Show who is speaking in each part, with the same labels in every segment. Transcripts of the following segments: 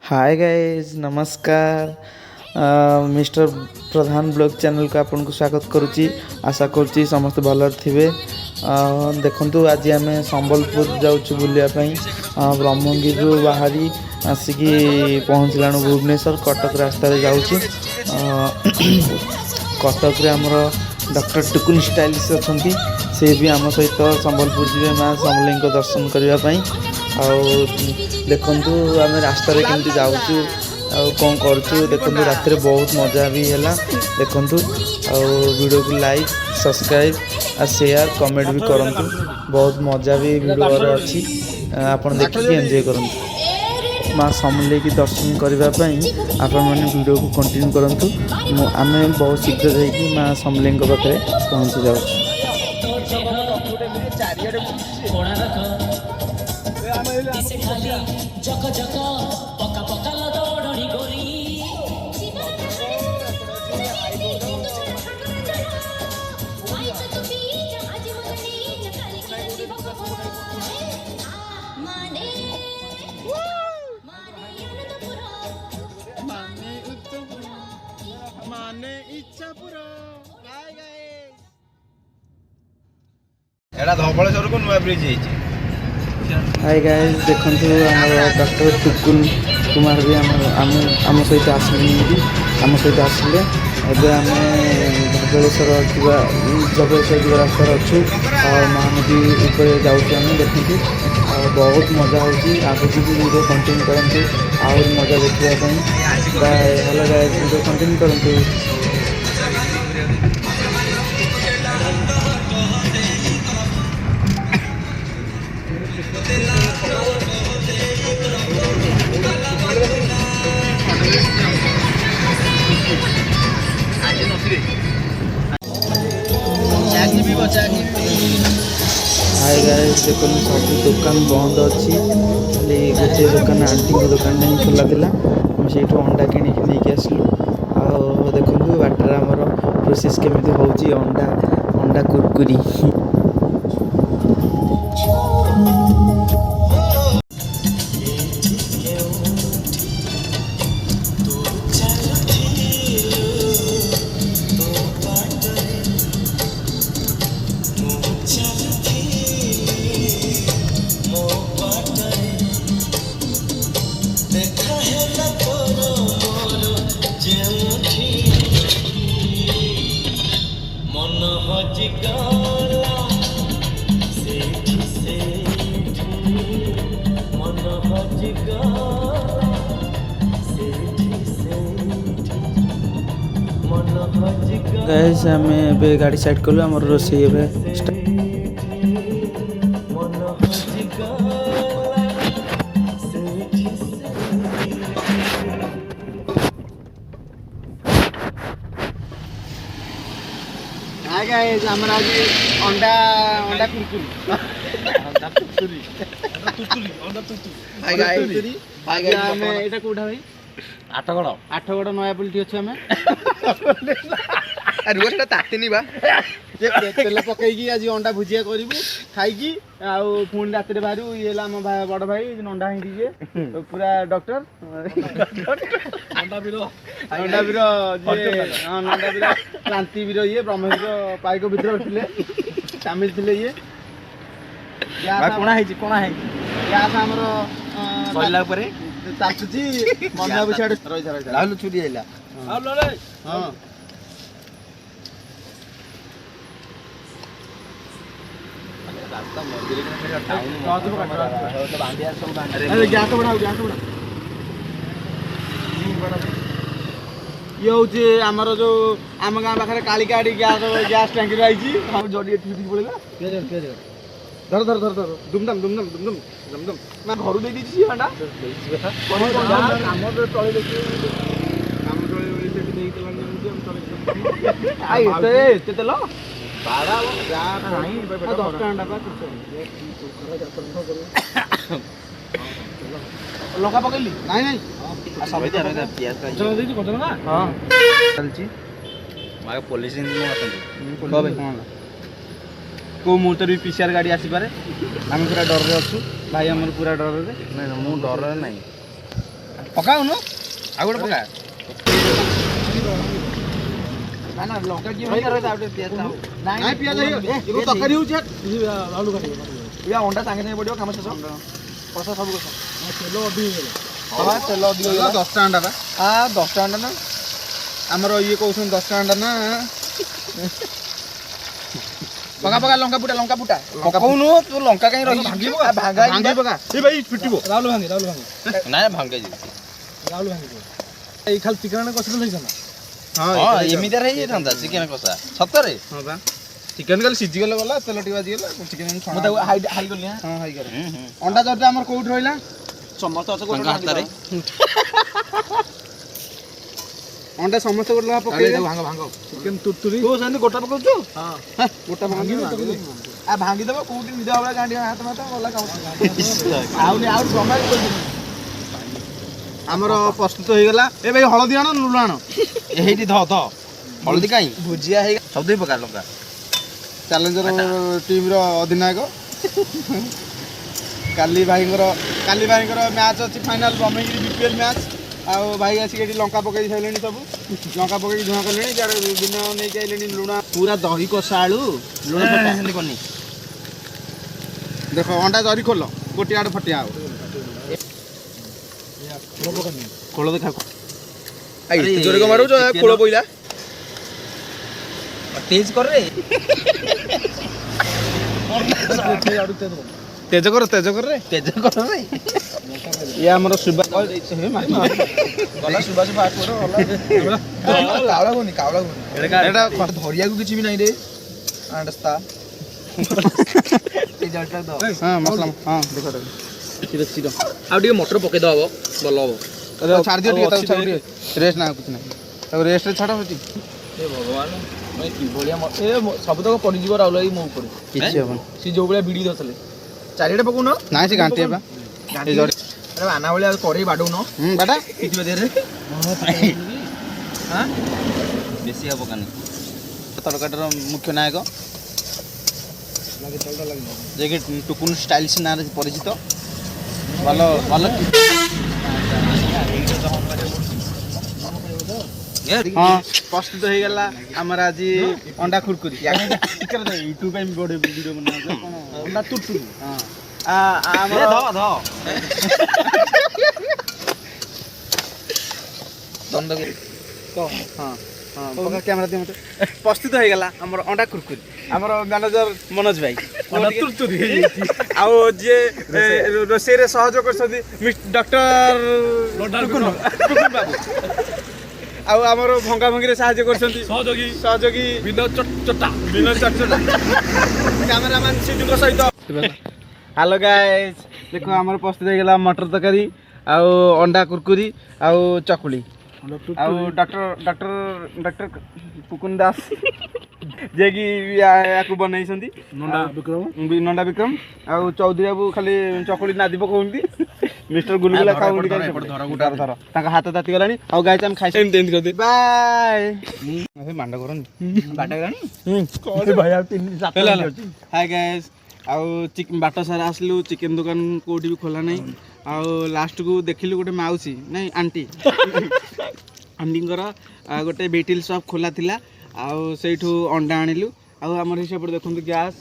Speaker 1: Hi guys नमस्कार। Mister प्रधान blog channel को आपन को स्वागत करुच्ची। आशा करुच्ची समस्त भल थे। देखु आज आम संबलपुर जाऊँ बुलायापी ब्रह्मगिर बाहरी आसिकी पहुँचला भुवनेश्वर कटक रास्तार जाऊँ। कटक रे आमर डॉक्टर टुकुन स्टाइलिश अच्छा से भी आम सहित संबलपुर जी माँ समलेई को दर्शन करने। देखु आम रास्त केमती जाऊँ कौन करूँ देखु रात बहुत मजा भी है। देखु वीडियो को लाइक सब्सक्राइब और शेयर कमेंट भी करूँ। बहुत मजा भी वीडियो अच्छी आपन देखिए एंजॉय करूँ। माँ समलेई की दर्शन करने आपण मैंने वीडियो को कंटिन्यू करूँ। आम बहुत शीघ्र जाकि माँ समलेई पाखे पहुँची जाऊँ। हाय गाइस देखु डॉक्टर टुकुन कुमार भी आम सहित आसले आम सहित आसले। एवं आम धबलेश्वर जबलेश्वर जी रास्तार अच्छु महानदी ऊपर जाऊँ। देखु बहुत मजा होगी। आगे भी वीडियो कंटिन्यू करूँ आहरी मजा देखापी। हेलो गाइस वीडियो कंटिन्यू करूँ। हाय गाइस देखो सब दुकान बंद अच्छी। खाली गोटे दुकान आंटी को दुकान नहीं खोला था। से अंडा किणिक नहीं आसलु। आ देखो बाटर आमर प्रोसेस केमी होची अंडा कुरकुरी। गाइस आम ए गाड़ी साइड कलु आम रोषे
Speaker 2: आमर आज अंडा अंडा कुरकुरी अंडा तुरतुरी अंडा तुरतुरी एटा कोठा भाई आठगड़ नयापल्ली अच्छे आम रुआ तातिनी बा तेल पकईकी आज अंडा भुजिया करू खाई पुणी रात बाहर ये बड़ भाई अंडा हिंदी पूरा डॉक्टर अंडा वीर क्रांति वीर ये ब्रह्मगिर पाइक विद्रोह थे सामिल थे। ये गैस आमर सरला ताचुची मन रही छुरी है। ये हूँ आमर जो आम गाँ पाखे कालिका गैस टैंकी आई जड़ी पड़ा धर धर धर धर दुमदम दुमदम दुमदम दुमदम मैं घर दे दी अंडा तेल लंका पकड़ी नाई नाई
Speaker 1: पुलिस
Speaker 2: को मुहूर्त भी पीसीआर गाड़ी आसीपे आम पूरा डर अच्छु भाई आम पूरा डर
Speaker 1: नहीं मु डर ना
Speaker 2: ପକାଉନୁ ଆଉ ଗୋଟେ ପକା ନା ନା ଲଙ୍କା କି ଭାଇ ରହିଥା ଆଉ ଟିକେ ପିଆଜ ନାଇଁ ପିଆଜ ହେଇଗଲା ତରକାରୀ ହଉଛି ଆଳୁ କାଟିବ ଇଆ ଅଣ୍ଡା ସାଙ୍ଗେ ସାଙ୍ଗେ ପଡ଼ିବ କାମ ଶେଷ କଷା ସବୁ କଷା ତେଲ ଅଧିକ ହେଇଗଲା ହଁ ତେଲ ଅଧିକ ହେଇଗଲା 10ଟା ଅଣ୍ଡା ବା 10ଟା ଅଣ୍ଡା ନା ଆମର ଇଏ କହୁଛନ୍ତି 10ଟା ଅଣ୍ଡା ନା ପକା ଲଙ୍କା ଫୁଟା ପକାଉନୁ ତୁ ଲଙ୍କା କାଇଁ ରହି ଭାଙ୍ଗି ପକା ଏ ଭାଇ ଫିଟିବ ରାହୁଲ ଭାଙ୍ଗି ନାଇଁ ଭାଙ୍ଗି ଯିବ ରାହୁଲ ଭାଙ୍ଗି ଏଇ ଖାଲି ଚିକେନ କଷା ଦେଇଛ ନା ହଁ ଏମିତିଆ ହେଇଯାଇଥାନ୍ତା ଚିକେନ କଷା ସତରେ ହଁ ବା ଚିକେନ କାଲି ସିଝିଗଲେ ଗଲା ତେଲ ଟିକେ ବାଜିଗଲା ଚିକେନ ମୁଁ ତାକୁ ହାଇ କଲି ହଁ ହାଇ କରେ ଅଣ୍ଡା ଚଟଟା ଆମର କୋଉଠି ରହିଲା ସମସ୍ତେ ଅଛ କୋଉଠି ହାତରେ ଅଣ୍ଡା ସମସ୍ତେ ଗୋଟେ ଲେଖା ପକେଇବେ ଭାଙ୍ଗ ଚିକେନ ତୁରତୁରି ତୁ ସେମିତି ଗୋଟା ପକାଉଛୁ ହଁ ଗୋଟା ଭାଙ୍ଗି ଭାଙ୍ଗିଦେବ କୋଉଠି ନିଦ ହବ ଗାଁଠି ହାତ ମାତ ଗଲା କାମ ଆଉ ସମୟ ଆମର ପ୍ରସ୍ତୁତ ହେଇଗଲା ଏ ଭାଇ ହଳଦୀ ଆଣ ଲୁଣ ଆଣ ଏଇଠି ଧ ହଳଦୀ କାଇଁ ଭୁଜିଆ ହେଇ ସବୁ ପ୍ରକାର ଲଙ୍କା ଚ୍ୟାଲେଞ୍ଜର ଟିମ୍ର ଅଧିନାୟକ କାଲି ଭାଇଙ୍କର ମ୍ୟାଚ୍ ଅଛି ଫାଇନାଲ୍ ବ୍ରହ୍ମଗିରି BPL ମ୍ୟାଚ୍ ଆଉ ଭାଇ ଆସିକି ଏଠି ଲଙ୍କା ପକେଇ ସାରିଲେଣି ସବୁ ଲଙ୍କା ପକେଇକି ଧୂଆଁ କଲେଣି ଯାହାର ବିଭିନ୍ନ ନେଇକି ଆଇଲେଣି ଲୁଣ ପୁରା ଦହି କଷା ଆଳୁ ଲୁଣ ସେମିତି କରିନି ଦେଖ ଅଣ୍ଡା ଜରି ଖୋଲ ଗୋଟିଏ ଆଡ଼େ ଫଟିଆ ଆଉ ଖୋଳ ଦେଖା ଜୋରେ କଣ ମାରୁଛ ଖୋଳ ପଇଲା ତେଜ କରେ ତେଜ କର ଇଏ ଆମର ସୁବାସ ଏଟା ଧରିବାକୁ କିଛି ବି ନାହିଁ ରେ ଆଉ ଟିକେ ମଟର ପକେଇଦବ ଭଲ ହବ ଛାଡ଼ିଦିଅ ଟିକେ ରେଷ୍ଟ ନା କିଛି ନାହିଁ ତାକୁ ରେଷ୍ଟରେ ଛାଡ଼ ହଉଛି ଏ ଭଗବାନ କିଭଳିଆ ସବୁତକ ପଡ଼ିଯିବ ରାହୁଲ ଏଇ ମୋ ଉପରେ କିଛି ହବନି ସେ ଯୋଉ ଭଳିଆ ଭିଡ଼ି ଧରିଥିଲେ ଚାରିଆଡ଼େ ପକଉନ ନାଇଁ ସେ ଗାଣ୍ଟି ହେବା ଆନା ଭଳିଆ କରେଇ ବାଡ଼ଉନ ବାଟା କିଛି ଦେହରେ ବେଶୀ ହବ କାନି ତରକାରୀର ମୁଖ୍ୟ ନାୟକ ଯିଏକି ଟୁକୁନ ଷ୍ଟାଇଲିଶ ନାଁରେ ପରିଚିତ ଭଲ ହଁ ପ୍ରସ୍ତୁତ ହେଇଗଲା ଆମର ଆଜି ଅଣ୍ଡା ଖୁରକୁରି ୟୁଟ୍ୟୁବ ପାଇଁ ଭିଡ଼ିଓ ବନାଉଛ କ'ଣ ଅଣ୍ଡା ତୁରତୁରି ହଁ ଆମର କ୍ୟାମେରା ଦିଅ ମତେ ପ୍ରସ୍ତୁତ ହେଇଗଲା ଆମର ଅଣ୍ଡା ଖୁରକୁରି ଆମର ମ୍ୟାନେଜର ମନୋଜ ଭାଇ ଆଉ ଯିଏ ରୋଷେଇରେ ସହଯୋଗ କରିଛନ୍ତି ଡକ୍ଟର ଟୁକୁନ ବାବୁ ଆଉ ଆମର ଭଙ୍ଗା ଭଙ୍ଗିରେ ସାହାଯ୍ୟ କରୁଛନ୍ତି ସହଯୋଗୀ ବିନୋଦ ଚଟଚଟା କ୍ୟାମେରାମ୍ୟାନ ସିଜୁଙ୍କ ସହିତ ହ୍ୟାଲୋ ଗାଇସ୍ ଦେଖ ଆମର ପ୍ରସ୍ତୁତ ହେଇଗଲା ମଟର ତରକାରୀ ଆଉ ଅଣ୍ଡା କୁରକୁରି ଆଉ ଚକୁଳି ଆଉ ଡକ୍ଟର ପୁକୁନ ଦାସ ଯିଏକି ୟାକୁ ବନେଇଛନ୍ତି ନଣ୍ଡା ବିକ୍ରମ ଆଉ ଚୌଧୁରୀ ବାବୁ ଖାଲି ଚକୁଳି ନାଦି ପକାଉଛନ୍ତି ମିଷ୍ଟର ଗୁଲଗୁଲା ଖାଉନ୍ତି ଧର ତାଙ୍କ ହାତ ତାତି ଗଲାଣି ଆଉ ଗାଇସ୍ ଆମେ ଖାଇ ଏମିତି କରିଦେଇ ବାଏ ମାଣ୍ଡ କରନି ହାଇ ଗାଇସ୍ ଆଉ ବାଟ ସାରା ଆସିଲୁ ଚିକେନ ଦୋକାନ କୋଉଠି ବି ଖୋଲା ନାହିଁ ଆଉ ଲାଷ୍ଟକୁ ଦେଖିଲୁ ଗୋଟେ ମାଉସୀ ନାଇଁ ଆଣ୍ଟିଙ୍କର ଗୋଟେ ବେଟିଲ ସପ୍ ଖୋଲା ଥିଲା ଆଉ ସେଇଠୁ ଅଣ୍ଡା ଆଣିଲୁ ଆଉ ଆମର ସେପଟେ ଦେଖନ୍ତୁ ଗ୍ୟାସ୍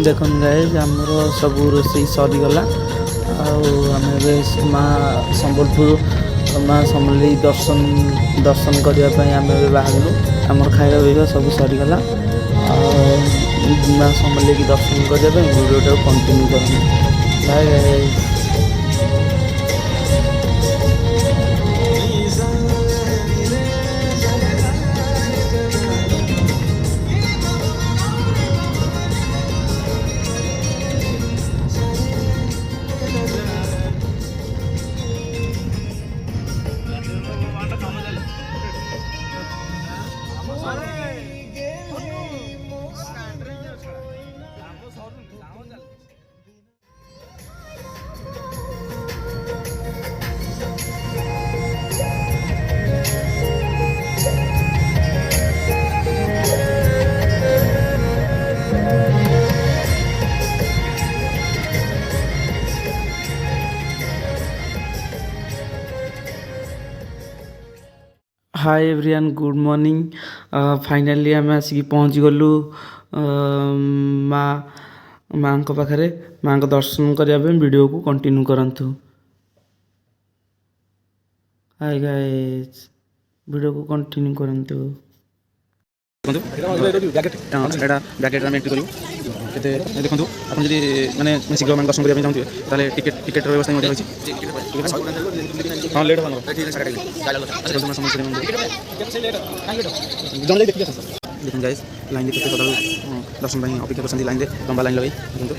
Speaker 1: ଦେଖନ୍ତୁ ଗାଇସ୍ ଆମର ସବୁ ରୋଷେଇ ସରିଗଲା ଆଉ ଆମେ ଏବେ ମା ସମଲେଇ ଦର୍ଶନ କରିବା ପାଇଁ ଆମେ ଏବେ ବାହାରିଲୁ ଆମର ଖାଇବା ପିଇବା ସବୁ ସରିଗଲା ଆଉ ମା ସମଲେଇକି ଦର୍ଶନ କରିବା ପାଇଁ ଭିଡ଼ିଓଟାକୁ କଣ୍ଟିନ୍ୟୁ କରନ୍ତୁ bye guys. Hi everyone good morning finally आम आसिक पहुँची गलु माँ को पाखरे माँ को दर्शन करने वीडियो को कंटिन्यू करंतु। हाय गाइस वीडियो को कंटिन्यू करंतु।
Speaker 2: ब्याकेट आम एंट्री करूँ देखो आप मैंने शीघ्र मैं दर्शन करने चाहूँगे ताले टिकेट व्यवस्था हाँ लेट देखो गाइस लाइन देखते सदा दर्शन अपेक्षा कर लाइन लंबा लाइन लगे देखो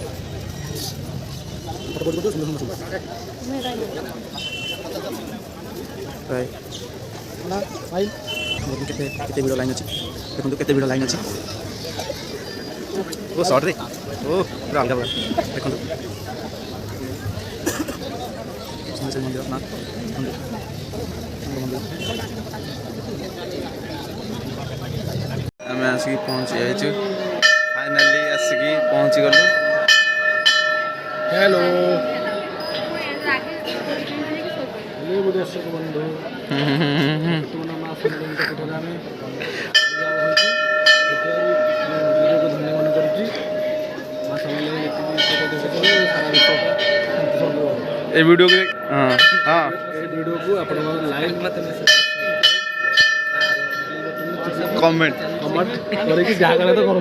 Speaker 2: भिड़ लाइन अच्छी देखो केते भिड़ लाइन अच्छी ओ शॉर्ट रे ओ पूरा अलग देखो मंदिर अपना आम आसिक पहुँची जाइए फाइनाली आसिक पहुँची गलु। हेलो दर्शक बंधु ए वीडियो के हाँ हाँ वीडियो को आप लाइक कमेंट करके जहाँ करे तो करो।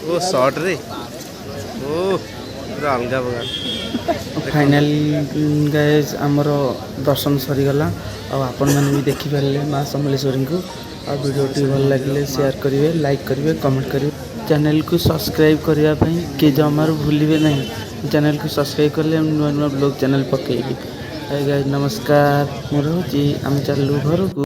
Speaker 2: ओ शॉर्ट रे ओ पूरा अलग प्रकार
Speaker 1: फाइनाल गाइस आमर दर्शन सरीगला आपण मैंने भी देखिपारे माँ समलेश्वरी को आ वीडियो भल लगे शेयर करेंगे लाइक करेंगे कमेंट करेंगे चैनल को सब्सक्राइब करने किए जमार भूलिए नहीं चैनल को सब्सक्राइब कले नुआ नुआ ब्लॉग चैनल पकेबी। गाइस नमस्कार मोर होची आम चलू घर को।